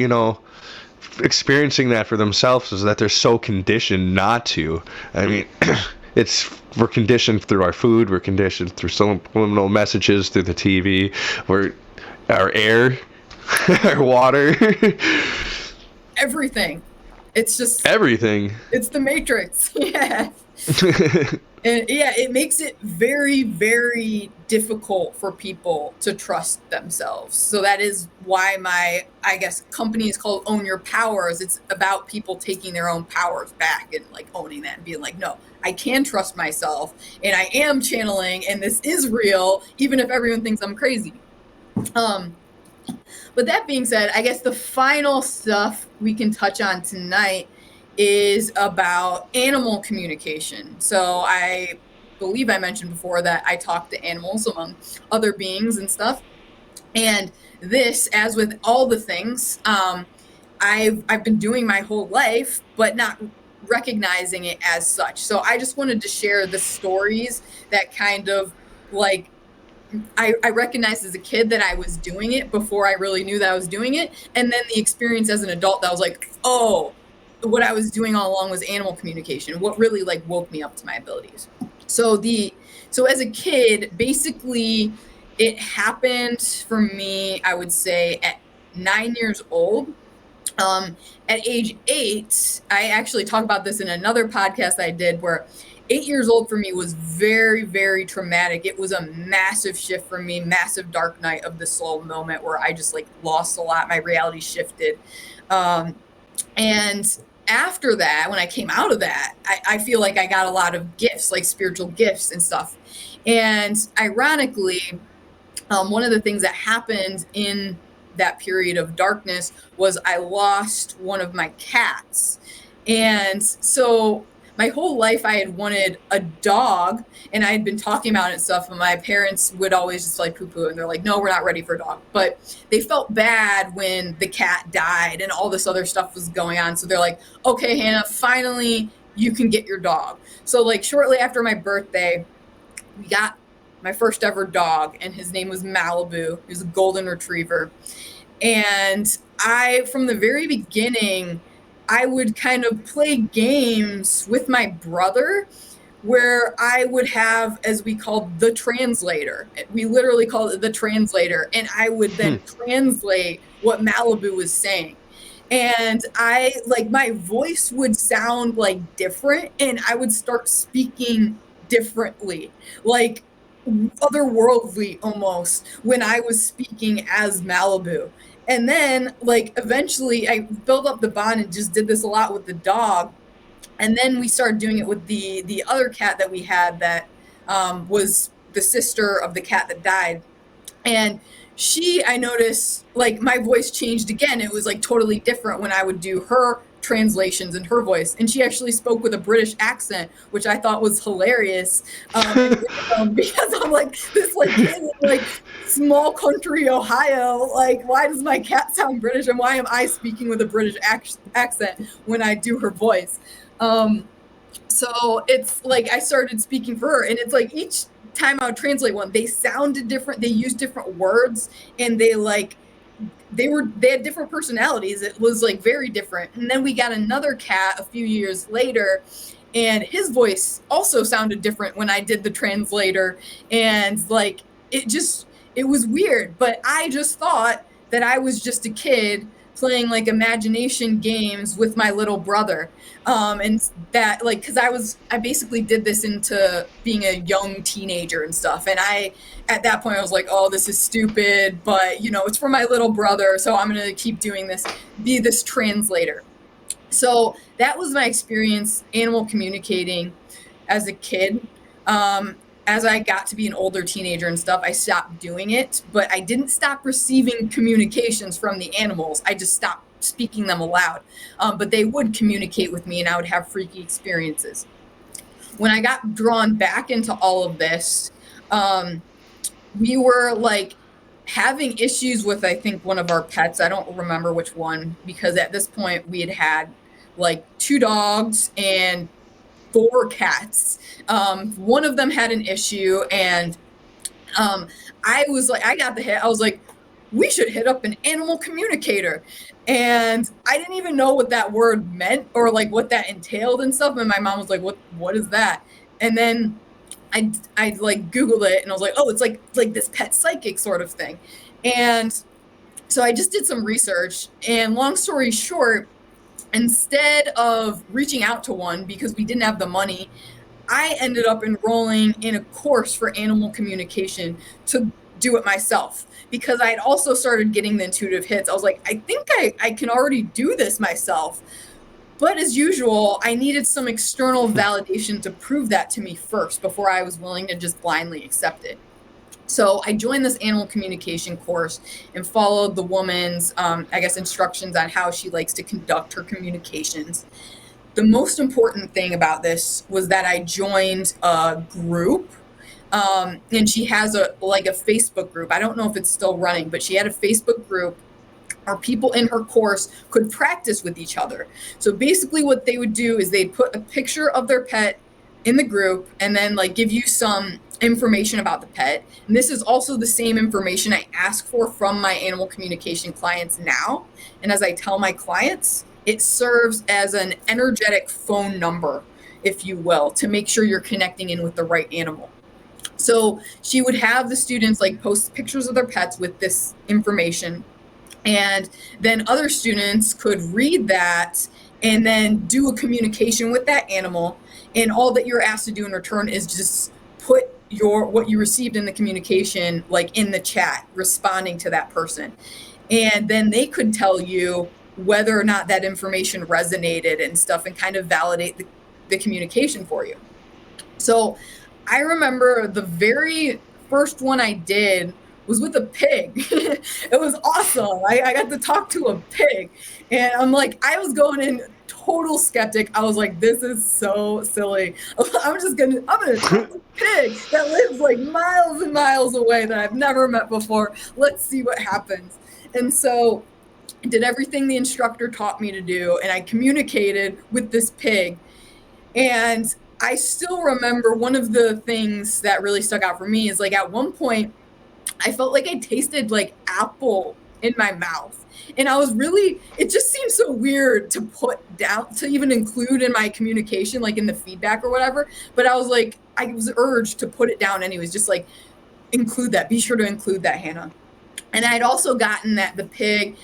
experiencing that for themselves, is that they're so conditioned not to. I mean, we're conditioned through our food, we're conditioned through subliminal messages, through the TV, our air, our water. Everything. It's just Everything. It's the Matrix. Yeah. And yeah, it makes it very, very difficult for people to trust themselves. So that is why my, I guess, company is called Own Your Powers. It's about people taking their own powers back and like owning that and being like, no, I can trust myself and I am channeling and this is real, even if everyone thinks I'm crazy. But that being said, I guess the final stuff we can touch on tonight is about animal communication. So I believe I mentioned before that I talk to animals among other beings and stuff. And this, as with all the things, I've been doing my whole life, but not recognizing it as such. So I just wanted to share the stories that kind of like I recognized as a kid that I was doing it before I really knew that I was doing it. And then the experience as an adult that was like, oh, what I was doing all along was animal communication. What really like woke me up to my abilities. So as a kid, basically it happened for me, I would say at 9 years old. At age 8, I actually talk about this in another podcast I did where 8 years old for me was very, very traumatic. It was a massive shift for me, massive dark night of the soul moment where I just like lost a lot. My reality shifted. And after that, when I came out of that, I feel like I got a lot of gifts, like spiritual gifts and stuff. And ironically, one of the things that happened in that period of darkness was I lost one of my cats. And so my whole life I had wanted a dog and I had been talking about it and stuff, and my parents would always just like poo-poo and they're like, no, we're not ready for a dog. But they felt bad when the cat died and all this other stuff was going on. So they're like, okay, Hannah, finally you can get your dog. So like shortly after my birthday, we got my first ever dog, and his name was Malibu. He was a golden retriever. And from the very beginning, I would kind of play games with my brother where I would have, as we called, the translator. We literally called it the translator. And I would then translate what Malibu was saying. And my voice would sound like different, and I would start speaking differently, like otherworldly almost, when I was speaking as Malibu. And then eventually I built up the bond and just did this a lot with the dog. And then we started doing it with the other cat that we had that was the sister of the cat that died. And I noticed my voice changed again. It was totally different when I would do her translations in her voice. And she actually spoke with a British accent, which I thought was hilarious. Because I'm this kid in small country Ohio. Why does my cat sound British, and why am I speaking with a British accent when I do her voice? So it's I started speaking for her, and it's each time I would translate one, they sounded different. They used different words, and they had different personalities. It was very different. And then we got another cat a few years later, and his voice also sounded different when I did the translator. And it was weird, but I just thought that I was just a kid playing imagination games with my little brother. And that because I basically did this into being a young teenager and stuff. And at that point I was like, oh, this is stupid, but it's for my little brother, so I'm gonna keep doing this, be this translator. So that was my experience animal communicating as a kid. As I got to be an older teenager and stuff, I stopped doing it, but I didn't stop receiving communications from the animals. I just stopped speaking them aloud. But they would communicate with me, and I would have freaky experiences. When I got drawn back into all of this, we were having issues with, I think, one of our pets. I don't remember which one, because at this point we had 2 dogs and 4 cats. One of them had an issue, and I got the hit. I was like, we should hit up an animal communicator. And I didn't even know what that word meant or what that entailed and stuff. And my mom was like, what is that? And then I Googled it, and I was like, oh, it's like this pet psychic sort of thing. And so I just did some research, and long story short, instead of reaching out to one because we didn't have the money, I ended up enrolling in a course for animal communication to do it myself, because I had also started getting the intuitive hits. I was like, I think I can already do this myself. But as usual, I needed some external validation to prove that to me first before I was willing to just blindly accept it. So I joined this animal communication course and followed the woman's, instructions on how she likes to conduct her communications. The most important thing about this was that I joined a group, and she has a Facebook group. I don't know if it's still running, but she had a Facebook group where people in her course could practice with each other. So basically what they would do is they'd put a picture of their pet in the group, and then give you some information about the pet. And this is also the same information I ask for from my animal communication clients now. And as I tell my clients, it serves as an energetic phone number, if you will, to make sure you're connecting in with the right animal. So she would have the students post pictures of their pets with this information, and then other students could read that and then do a communication with that animal. And all that you're asked to do in return is just put what you received in the communication in the chat, responding to that person. And then they could tell you whether or not that information resonated and stuff, and kind of validate the communication for you. So I remember the very first one I did was with a pig. It was awesome. I got to talk to a pig, and I was going in total skeptic. I was like, this is so silly. I'm gonna talk to a pig that lives miles and miles away that I've never met before. Let's see what happens. And so I did everything the instructor taught me to do, and I communicated with this pig. And I still remember one of the things that really stuck out for me is like at one point I felt like I tasted like apple in my mouth. And I was really, it just seems so weird to put down, to even include in my communication, like in the feedback or whatever. But I was like, I was urged to put it down anyways, just like include that, be sure to include that, Hannah. And I'd also gotten that the pig,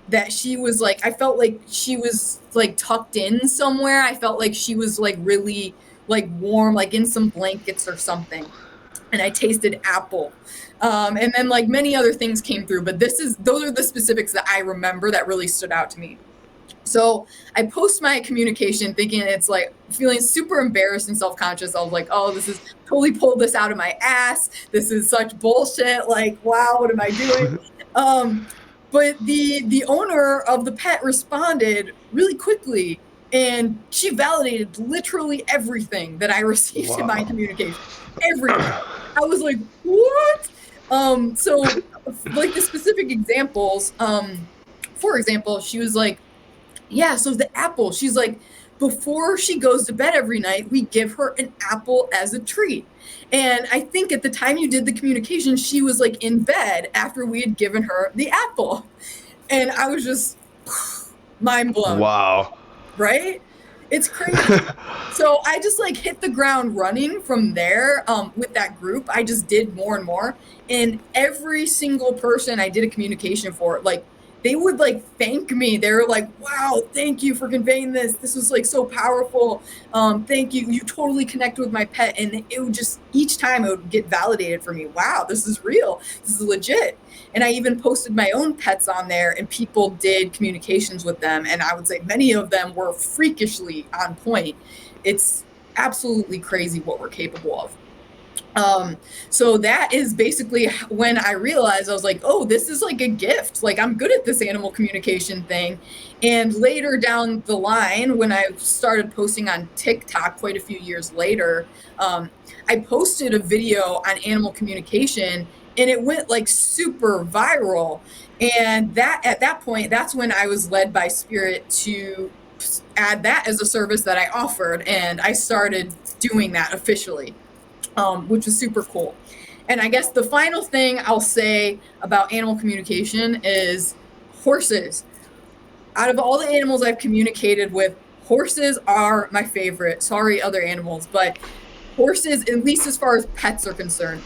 that she was like, I felt like she was like tucked in somewhere. I felt like she was like really like warm, like in some blankets or something. And I tasted apple. And then like many other things came through, but those are the specifics that I remember that really stood out to me. So I post my communication thinking it's like feeling super embarrassed and self-conscious. I was like, oh, this is totally pulled this out of my ass. This is such bullshit. Like, wow, what am I doing? But the owner of the pet responded really quickly, and she validated literally everything that I received in my communication. Everything. I was like, what? So like the specific examples, for example, she was like, yeah, so the apple, she's like, before she goes to bed every night, we give her an apple as a treat. And I think at the time you did the communication, she was like in bed after we had given her the apple. And I was just mind blown. Wow. Right? It's crazy. So I just like hit the ground running from there with that group. I just did more and more. And every single person I did a communication for, like, they would like thank me. They were like, wow, thank you for conveying this. This was like so powerful. Thank you. You totally connect with my pet. And it would just, each time it would get validated for me. Wow, this is real. This is legit. And I even posted my own pets on there, and people did communications with them. And I would say many of them were freakishly on point. It's absolutely crazy what we're capable of. So that is basically when I realized, I was like, oh, this is like a gift. Like, I'm good at this animal communication thing. And later down the line, when I started posting on TikTok quite a few years later, I posted a video on animal communication, and it went like super viral. And that at that point, that's when I was led by Spirit to add that as a service that I offered. And I started doing that officially. Which was super cool. And I guess the final thing I'll say about animal communication is horses. Out of all the animals I've communicated with, horses are my favorite. Sorry, other animals, but horses, at least as far as pets are concerned,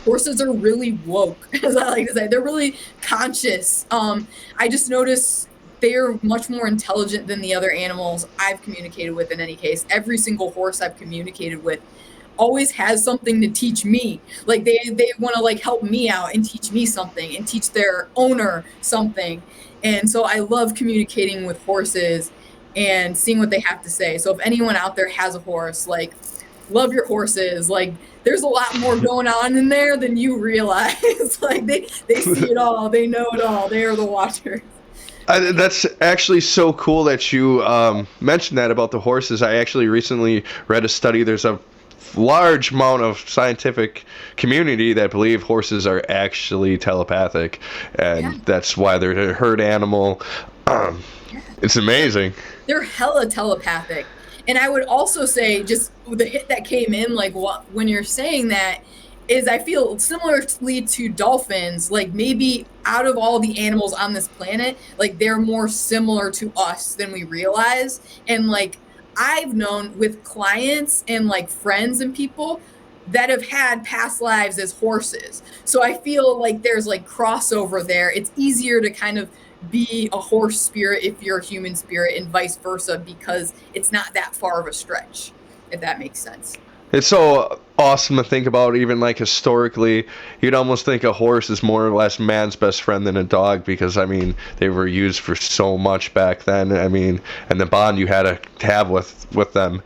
horses are really woke, as I like to say. They're really conscious. I just notice they're much more intelligent than the other animals I've communicated with in any case. Every single horse I've communicated with always has something to teach me. Like they want to like help me out and teach me something and teach their owner something. And so I love communicating with horses and seeing what they have to say. So if anyone out there has a horse, like, love your horses. Like, there's a lot more going on in there than you realize. Like they see it all, they know it all, they are the watchers. That's actually so cool that you mentioned that about the horses. I actually recently read a study. There's a large amount of scientific community that believe horses are actually telepathic, and that's why they're a herd animal. It's amazing. They're hella telepathic. And I would also say, just the hit that came in, like when you're saying that, is I feel similarly to dolphins, like maybe out of all the animals on this planet, like they're more similar to us than we realize. And like I've known with clients and like friends and people that have had past lives as horses. So I feel like there's like crossover there. It's easier to kind of be a horse spirit if you're a human spirit, and vice versa, because it's not that far of a stretch, if that makes sense. It's so awesome to think about. Even like historically, you'd almost think a horse is more or less man's best friend than a dog, because I mean they were used for so much back then. I mean, and the bond you had to have with them.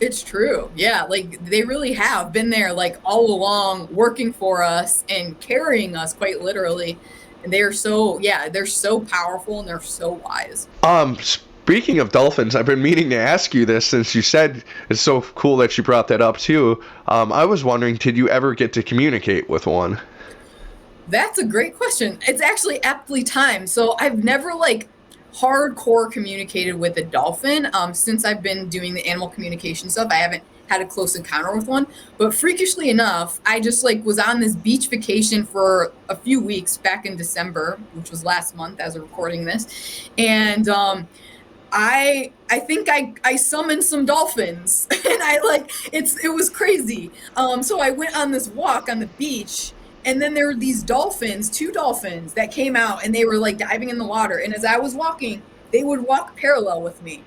It's true. Yeah, like they really have been there like all along, working for us and carrying us quite literally. And they're so, yeah, they're so powerful and they're so wise. Speaking of dolphins, I've been meaning to ask you this since you said it's so cool that you brought that up too. I was wondering, did you ever get to communicate with one? That's a great question. It's actually aptly timed. So I've never like hardcore communicated with a dolphin. Since I've been doing the animal communication stuff, I haven't had a close encounter with one. But freakishly enough, I just like was on this beach vacation for a few weeks back in December, which was last month as of recording this. And I think I summoned some dolphins and it was crazy. So I went on this walk on the beach, and then there were these dolphins, two dolphins that came out, and they were like diving in the water. And as I was walking, they would walk parallel with me.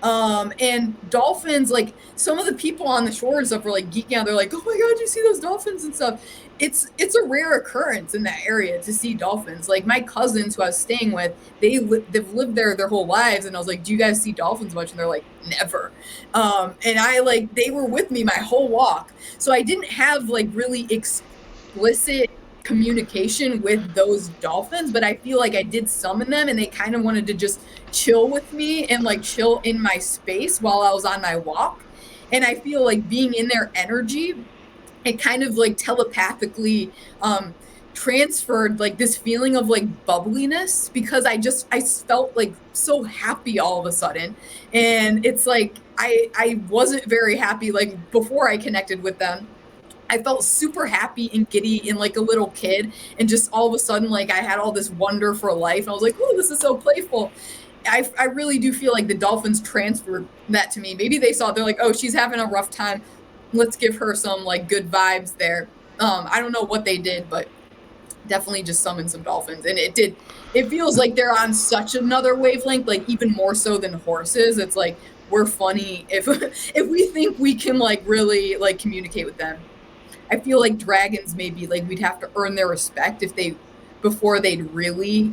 And dolphins, like some of the people on the shore and stuff were like geeking out. They're like, "Oh my God, you see those dolphins and stuff." It's a rare occurrence in that area to see dolphins. Like my cousins who I was staying with, they've lived there their whole lives, and I was like, "Do you guys see dolphins much?" And they're like, "Never." And they were with me my whole walk, so I didn't have like really explicit communication with those dolphins, but I feel like I did summon them, and they kind of wanted to just chill with me and like chill in my space while I was on my walk. And I feel like being in their energy, it kind of like telepathically transferred like this feeling of like bubbliness, because I felt like so happy all of a sudden. And it's like I wasn't very happy like before I connected with them. I felt super happy and giddy and like a little kid, and just all of a sudden like I had all this wonder for life, and I was like, "Oh, this is so playful." I really do feel like the dolphins transferred that to me. Maybe they saw, they're like, "Oh, she's having a rough time, let's give her some like good vibes there." I don't know what they did, but definitely just summoned some dolphins, and it feels like they're on such another wavelength, like even more so than horses. It's like we're funny if if we think we can like really like communicate with them. I feel like dragons, maybe like we'd have to earn their respect before they'd really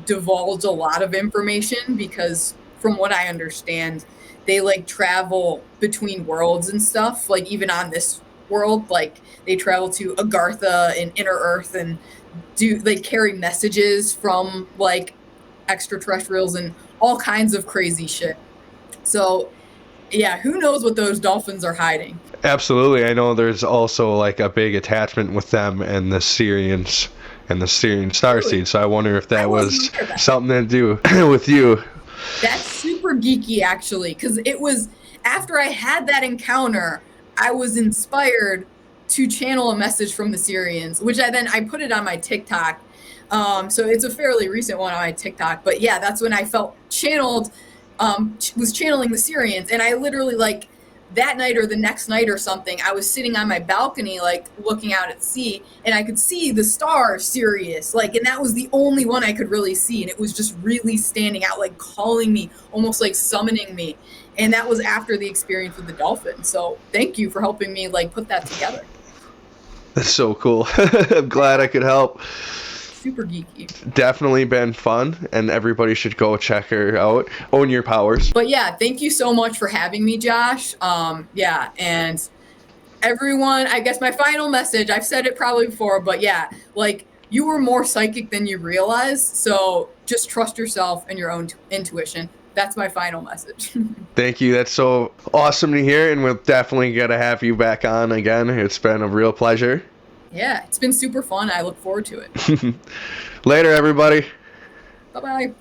divulge a lot of information, because from what I understand, they like travel between worlds and stuff. Like even on this world, like they travel to Agartha and Inner Earth, and they carry messages from like extraterrestrials and all kinds of crazy shit. So yeah, who knows what those dolphins are hiding? Absolutely. I know there's also like a big attachment with them and the Syrians and the Syrian starseed. So I wonder if that was something to do with you. That's super geeky, actually, because it was after I had that encounter, I was inspired to channel a message from the Syrians, which I put it on my TikTok. So it's a fairly recent one on my TikTok. But yeah, that's when I felt channeled, was channeling the Syrians. And I literally like that night or the next night or something, I was sitting on my balcony, like looking out at sea, and I could see the star Sirius, like, and that was the only one I could really see. And it was just really standing out, like calling me, almost like summoning me. And that was after the experience with the dolphin. So thank you for helping me like put that together. That's so cool. I'm glad I could help. Super geeky. Definitely been fun, and everybody should go check her out. Own Your Powers. But yeah, thank you so much for having me, Josh. Yeah, and everyone, I guess my final message, I've said it probably before, but yeah, like you were more psychic than you realize. So just trust yourself and your own intuition. That's my final message. Thank you. That's so awesome to hear, and we'll definitely get to have you back on again. It's been a real pleasure. Yeah, it's been super fun. I look forward to it. Later, everybody. Bye-bye.